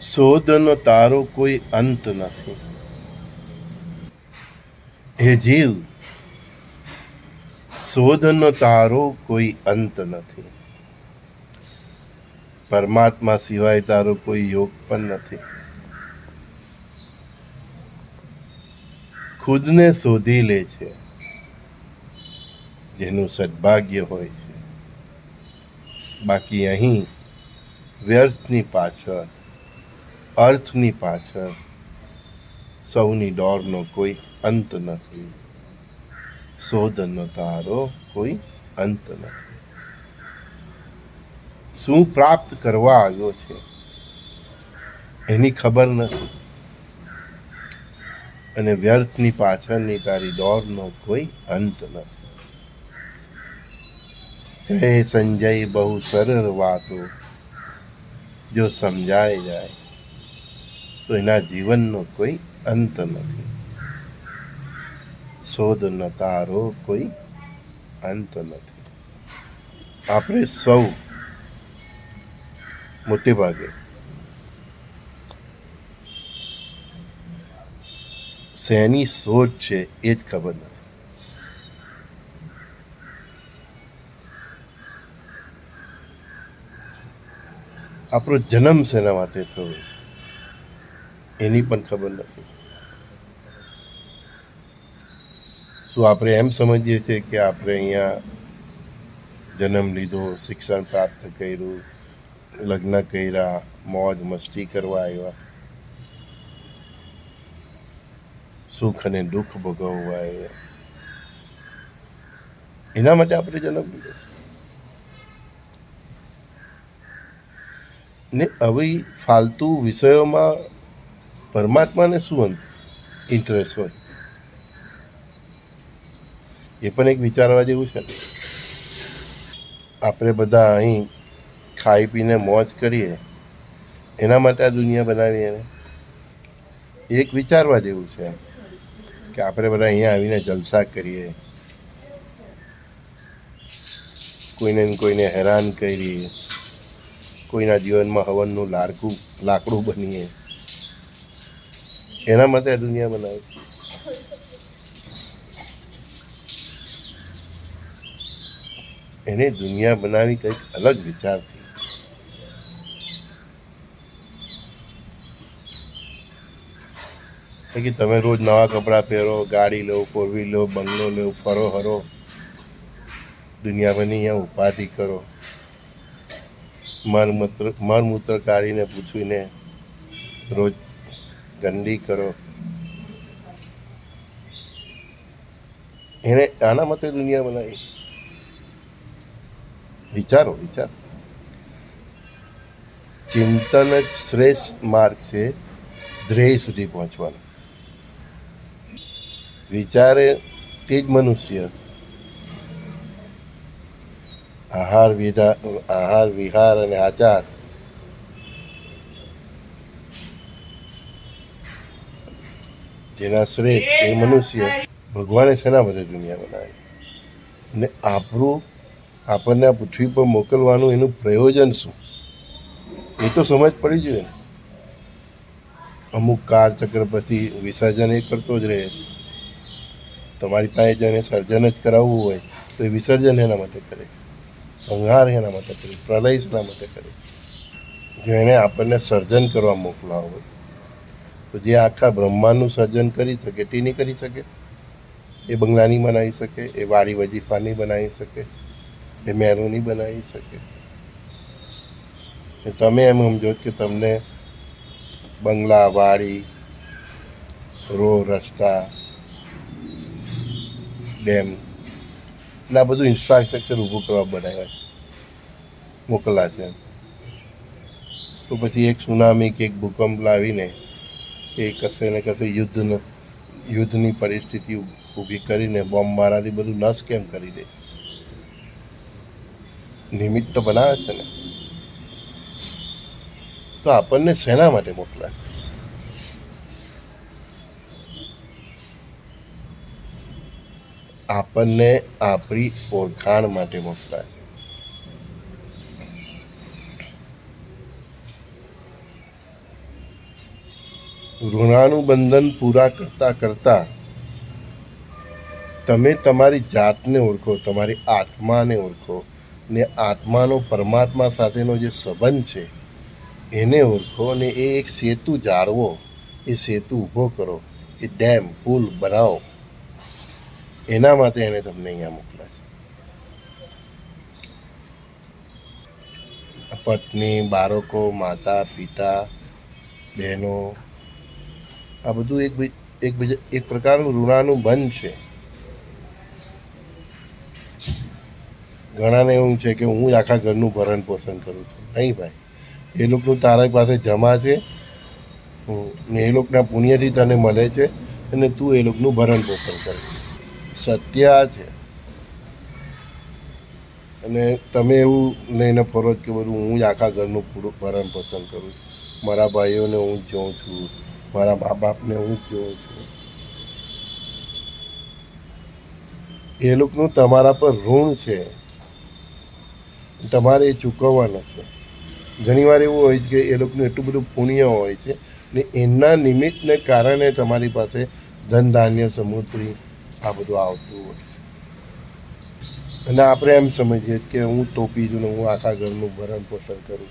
શોધનો તારો કોઈ અંત નથી. હે જીવ, શોધનો તારો કોઈ અંત નથી. પરમાત્મા સિવાય તારો કોઈ યોગ પણ નથી. ખુદને શોધી લે છે જેનું સદભાગ્ય હોય છે. બાકી અહીં વ્યર્થની પાછળ, અર્થની પાછળ સૌની દોડનો કોઈ અંત નથી. શોધનો તારો કોઈ અંત નથી. શું પ્રાપ્ત કરવા આવ્યો છે એની ખબર નથી, અને વ્યર્થની પાછળની તારી દોડનો કોઈ અંત નથી. કહે સંજય બહુ સરળ વાતો, જો સમજાય જાય તો એના જીવનનો કોઈ અંત નથી. શોધનો તારો કોઈ અંત નથી. આપણે સૌ મોટે ભાગે શેની શોધ છે એ જ ખબર નથી. આપણો જન્મ શેના માટે થયો છે એની પણ ખબર નથી. શું આપણે એમ સમજીએ છીએ કે આપણે અહીંયા જન્મ લીધો, શિક્ષણ પ્રાપ્ત કર્યું, લગ્ન કર્યા, મોજ મસ્તી કરવા આવ્યા, સુખ અને દુઃખ ભોગવવા આવ્યા, એના માટે આપણે જન્મ લીધો ને આવી ફાલતુ વિષયોમાં પરમાત્માને શું ઇન્ટરેસ્ટ હોય એ પણ એક વિચારવા જેવું છે. આપણે બધા અહીં ખાઈ પીને મોજ કરીએ એના માટે આ દુનિયા બનાવી એને એક વિચારવા જેવું છે કે આપણે બધા અહીંયા આવીને જલસા કરીએ, કોઈને હેરાન કરીએ, કોઈના જીવનમાં હવનનું લાકડું બનીએ, એના માટે આ દુનિયા બનાવી. એને દુનિયા બનાવી કંઈક અલગ વિચારથી. કે તમે રોજ નવા કપડાં પહેરો, ગાડી લો, 4 લો, બંગલો લો, ફરો હરો, દુનિયાભરની અહીંયા ઉપાધિ કરો, મરમૂત્ર કાઢીને પૂછવીને રોજ ગંદી કરો. એને આના માટે દુનિયા બનાવી. વિચારો. ચિંતન જ શ્રેષ્ઠ માર્ગ છે ધ્યેય સુધી પહોંચવાનો. વિચારે તે જ મનુષ્ય આહાર વિહાર અને આચાર જેના શ્રેષ્ઠ એ મનુષ્ય. ભગવાને શેના માટે દુનિયા બનાવી ને આપણને આ પૃથ્વી પર મોકલવાનું એનું પ્રયોજન શું એ તો સમજ પડી જોઈએ ને. અમુક કાળચક્ર પછી વિસર્જન એ કરતો જ રહે છે. તમારી પાસે જેને સર્જન જ કરાવવું હોય તો એ વિસર્જન એના માટે કરે છે, સંહાર એના માટે કરે, પ્રલય એના માટે કરે છે. જો એને આપણને સર્જન કરવા મોકલા હોય તો જે આખા બ્રહ્માંડનું સર્જન કરી શકે તે નહીં કરી શકે. એ બંગલા નહીં બનાવી શકે, એ વાડી વજીફા નહીં બનાવી શકે, એ મહેરો નહીં બનાવી શકે. તમે એમ સમજો કે તમને બંગલા, વાડી, રસ્તા, ડેમ એટલે આ બધું ઇન્ફ્રાસ્ટ્રક્ચર ઊભું કરવા બનાવ્યા છે, મોકલા છે. તો પછી એક સુનામી કે એક ભૂકંપ લાવીને કે કશે ને કશે યુદ્ધની પરિસ્થિતિ ઊભી કરીને બોમ્બ મારાથી બધું નશ કેમ કરી દે છે? નિમિત્ત તો બનાવે છે ને. તો આપણને શેના માટે મોકલા છે? આપણને આપણી ઓળખાણ માટે મોકલા છે. ઋણાનું બંધન પૂરા કરતાં કરતાં તમે તમારી જાતને ઓળખો, તમારી આત્માને ઓળખો, ને આત્માનો પરમાત્મા સાથેનો જે સંબંધ છે એને ઓળખો, અને એ એક સેતુ જાળવો, એ સેતુ ઊભો કરો, એ ડેમ પુલ બનાવો. એના માટે એને તમને અહીંયા મોકલ્યા છે. પત્ની, બાળકો, માતા પિતા, બહેનો, આ બધું એક પ્રકારનું ઋણાનું બંધ છે. ઘણાને એવું છે કે હું જ આખા ઘરનું ભરણ પોષણ કરું છું. નહીં ભાઈ, એ લોકોનું તારા પાસે જમા છે ને એ લોકોના પુણ્યથી તને મળે છે, અને તું એ લોકોનું ભરણ પોષણ કરે છે. સત્ય આ છે. અને તમે એવું લઈને ફરો કે બધું હું જ આખા ઘરનું પૂરું ભરણ પોષણ કરું છું, મારા ભાઈઓને હું જ જોઉં છું, મારા મા બાપને હું જ જોઉં છું. એ લોકોનું તમારા પર ઋણ છે, તમારે એ ચૂકવવાનું છે. ઘણીવાર એવું હોય છે કે એ લોકોનું એટલું બધું પુણ્ય હોય છે ને એના નિમિત્તને કારણે તમારી પાસે ધન ધાન્ય સમૃદ્ધિ આ બધું આવતું હોય છે. અને આપણે એમ સમજીએ કે હું ટોપી છું ને હું આખા ઘરનું ભરણ પોષણ કરું છું.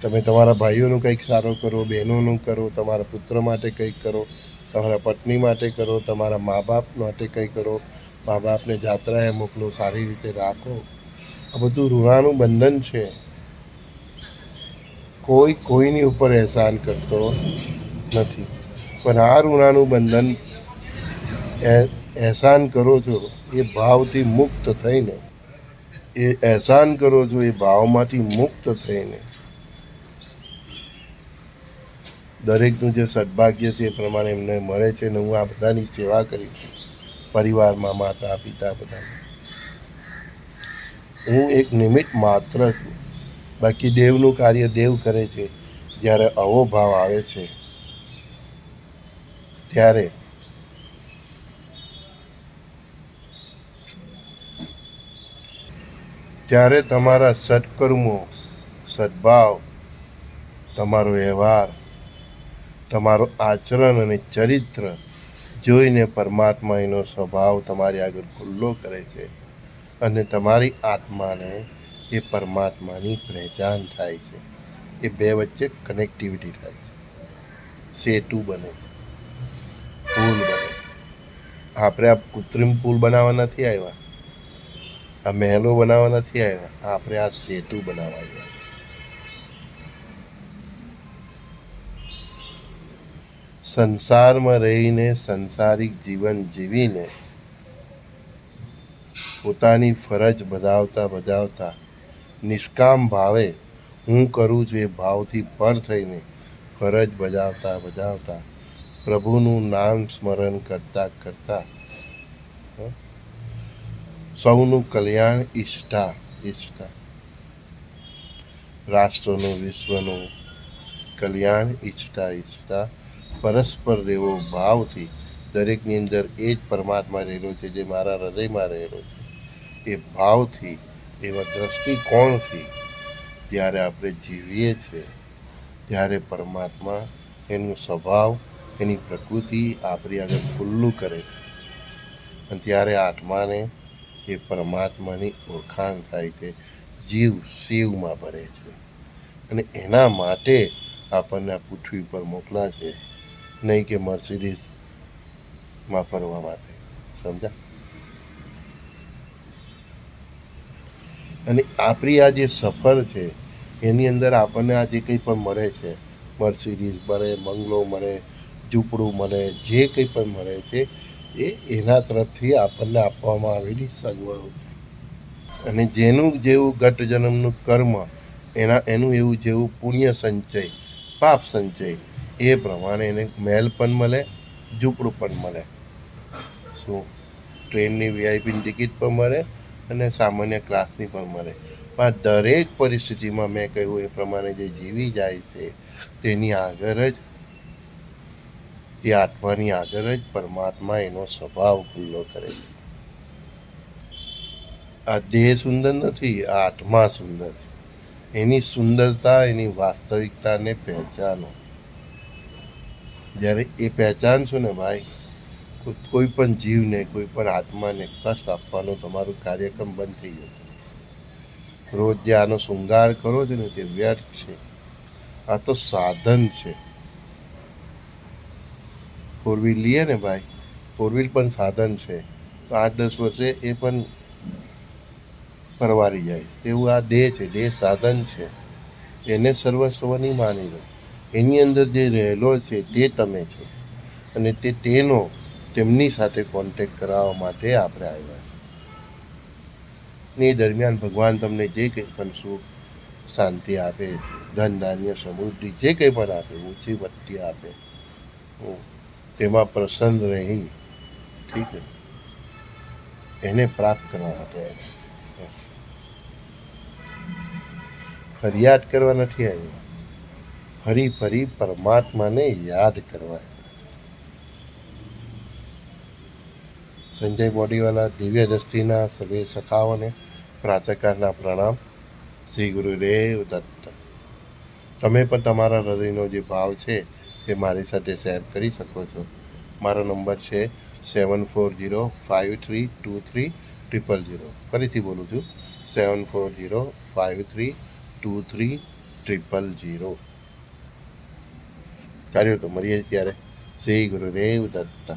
તમે તમારા ભાઈઓનું કંઈક સારું કરો, બહેનોનું કરો, તમારા પુત્ર માટે કંઈક કરો, તમારા પત્ની માટે કરો, તમારા મા બાપ માટે કંઈ કરો, મા બાપને જાત્રાએ મોકલો, સારી રીતે રાખો. આ બધું ઋણાનું બંધન છે. કોઈ કોઈની ઉપર એહસાન કરતો નથી, પણ આ ઋણાનું બંધન એહસાન કરો છો એ ભાવથી મુક્ત થઈને, એ એહસાન કરો છો એ ભાવમાંથી મુક્ત થઈને દરેકનું જે સદભાગ્ય છે એ પ્રમાણે એમને મળે છે. ને હું આ બધાની સેવા કરી છું, પરિવારમાં માતા પિતા બધા. હું એક નિમિત્ત માત્ર છું. બાકી દેવનું કાર્ય દેવ કરે છે. જ્યારે આવો ભાવ આવે છે ત્યારે તમારા સત્કર્મો, સદભાવ, તમારો વ્યવહાર, તમારો આચરણ અને ચરિત્ર જોઈને પરમાત્મા એનો સ્વભાવ તમારી આગળ ખુલ્લો કરે છે, અને તમારી આત્માને એ પરમાત્માની પહેચાન થાય છે. એ બે વચ્ચે કનેક્ટિવિટી થાય છે, સેતુ બને છે, પુલ બને છે. આપણે આ કૃત્રિમ પુલ બનાવવા નથી આવ્યા, આ મહેલો બનાવવા નથી આવ્યા, આપણે આ સેતુ બનાવવા આવ્યા. સંસારમાં રહીને સંસારિક જીવન જીવીને પોતાની ફરજ બજાવતા નિષ્કામ ભાવે હું કરું છું એ ભાવથી પર થઈને ફરજ બજાવતા પ્રભુનું નામ સ્મરણ કરતા સૌનું કલ્યાણ ઈચ્છતા રાષ્ટ્રનું, વિશ્વનું કલ્યાણ ઈચ્છતા પરસ્પર દેવો ભાવથી દરેકની અંદર એ જ પરમાત્મા રહેલો છે જે મારા હૃદયમાં રહેલો છે. એ ભાવથી, એવા દ્રષ્ટિકોણથી જ્યારે આપણે જીવીએ છીએ ત્યારે પરમાત્મા એનું સ્વભાવ, એની પ્રકૃતિ આપણી આગળ ખુલ્લું કરે છે, અને ત્યારે આત્માને એ પરમાત્માની ઓળખાણ થાય છે, જીવ શિવમાં ભરે છે. અને એના માટે આપણને આ પૃથ્વી પર મોકલા છે, નહીં કે મર્સિડીઝમાં ફરવા માટે. સમજા? અને આપણી આ જે સફર છે એની અંદર આપણને આ જે કંઈ પણ મળે છે, મર્સિડીઝ મળે, બંગલો મળે, ઝૂંપડું મળે, જે કંઈ પણ મળે છે એ એના તરફથી આપણને આપવામાં આવેલી સગવડો છે. અને જેનું જેવું ગત જન્મનું કર્મ, એનું એવું જેવું પુણ્ય સંચય, પાપ સંચય, એ પ્રમાણે એને મહેલ પણ મળે, ઝૂંપડું પણ મળે. શું? ટ્રેનની વીઆઈપીની ટિકિટ પણ મળે અને સામાન્ય ક્લાસની પણ મળે. પણ દરેક પરિસ્થિતિમાં મેં કહ્યું એ પ્રમાણે જે જીવી જાય છે તેની આગળ જ, તે આત્માની આગળ જ પરમાત્મા એનો સ્વભાવ ખુલ્લો કરે છે. આ દેહ સુંદર નથી, આ આત્મા સુંદર છે. એની સુંદરતા, એની વાસ્તવિકતાને પહેચાનો. જ્યારે એ પહેચાનશો ને ભાઈ, કોઈ પણ જીવને, કોઈ પણ આત્માને કષ્ટ આપવાનું તમારું કાર્યક્રમ બંધ થઈ જશે. રોજ જે આનો શૃંગાર કરો છો ને તે વ્યર્થ છે. આ તો સાધન છે. ફોર વ્હીલ લઈએ ને ભાઈ, ફોર વ્હીલ પણ સાધન છે. તો 8-10 વર્ષે એ પણ પરવારી જાય. તેવું આ દેહ છે, દેહ સાધન છે. એને સર્વસ્વ નહીં માની લો. એની અંદર જે રહેલો છે તે તમે છો, અને તેનો તેમની સાથે કોન્ટેક્ટ કરાવવા માટે આપણે આવ્યા છીએ. ને એ દરમિયાન ભગવાન તમને જે કંઈ પણ સુખ શાંતિ આપે, ધન ધાન્ય સમૃદ્ધિ જે કંઈ પણ આપે, ઊંચી વટ્ટી આપે, તેમાં પ્રસન્ન રહી, ઠીક છે, એને પ્રાપ્ત કરવા માટે આવ્યા. ફરિયાદ કરવા નથી આવ્યા, ફરી ફરી પરમાત્માને યાદ કરવા આવ્યા છે. સંજય બોડીવાલા દિવ્ય દ્રષ્ટિના સભે સખાઓને પ્રાતઃકાળના પ્રણામ. શ્રી ગુરુદેવ દત્ત. તમે પણ તમારા હૃદયનો જે ભાવ છે એ મારી સાથે શેર કરી શકો છો. મારો નંબર છે 7405323000. ફરીથી બોલું છું, 7405323000. કાર્યો તો મળીએ ત્યારે. શ્રી ગુરુદેવ દત્ત.